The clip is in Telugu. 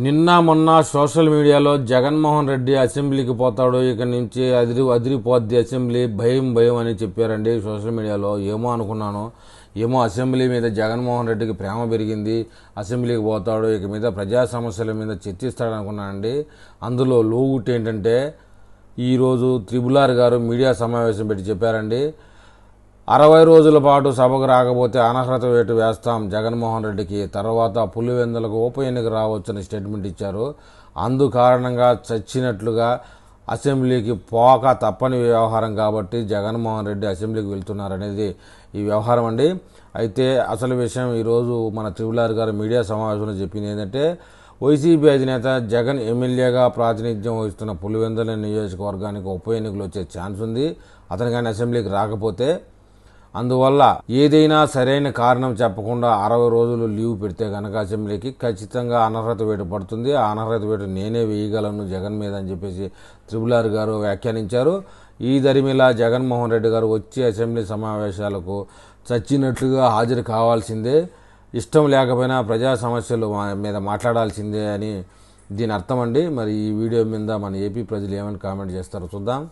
నిన్న మొన్న సోషల్ మీడియాలో జగన్మోహన్ రెడ్డి అసెంబ్లీకి పోతాడు, ఇక నుంచి అదిరిపోద్ది అసెంబ్లీ, భయం భయం అని చెప్పారండి సోషల్ మీడియాలో. ఏమో అనుకున్నాను, ఏమో అసెంబ్లీ మీద జగన్మోహన్ రెడ్డికి ప్రేమ పెరిగింది, అసెంబ్లీకి పోతాడు, ఇక మీద ప్రజా సమస్యల మీద చర్చిస్తాడు అనుకున్నానండి. అందులో లోగుట్ ఏంటంటే ఈరోజు త్రిబులార్ గారు మీడియా సమావేశం పెట్టి చెప్పారండి, 60 రోజుల పాటు సభకు రాకపోతే అనర్హత వేటు వేస్తాం జగన్మోహన్ రెడ్డికి, తర్వాత పులివెందులకు ఉప ఎన్నిక రావచ్చని స్టేట్మెంట్ ఇచ్చారు. అందు కారణంగా చచ్చినట్లుగా అసెంబ్లీకి పోక తప్పని వ్యవహారం కాబట్టి జగన్మోహన్ రెడ్డి అసెంబ్లీకి వెళ్తున్నారనేది ఈ వ్యవహారం అండి. అయితే అసలు విషయం ఈరోజు మన త్రిబులార్ గారు మీడియా సమావేశంలో చెప్పింది ఏంటంటే, వైసీపీ అధినేత జగన్ ఎమ్మెల్యేగా ప్రాతినిధ్యం వహిస్తున్న పులివెందుల నియోజకవర్గానికి ఉప ఎన్నికలు వచ్చే ఛాన్స్ ఉంది. అతను కానీ అసెంబ్లీకి రాకపోతే అందువల్ల ఏదైనా సరైన కారణం చెప్పకుండా 60 రోజులు లీవ్ పెడితే కనుక అసెంబ్లీకి ఖచ్చితంగా అనర్హత వేటు పడుతుంది. ఆ అనర్హత వేటు నేనే వేయగలను జగన్ మీద అని చెప్పేసి త్రిబులార్ గారు వ్యాఖ్యానించారు. ఈ దరిమిలా జగన్మోహన్ రెడ్డి గారు వచ్చే అసెంబ్లీ సమావేశాలకు చచ్చినట్లుగా హాజరు కావాల్సిందే, ఇష్టం లేకపోయినా ప్రజా సమస్యలు మీద మాట్లాడాల్సిందే అని దీని అర్థం అండి. మరి ఈ వీడియో మీద మన ఏపీ ప్రజలు ఏమని కామెంట్ చేస్తారో చూద్దాం.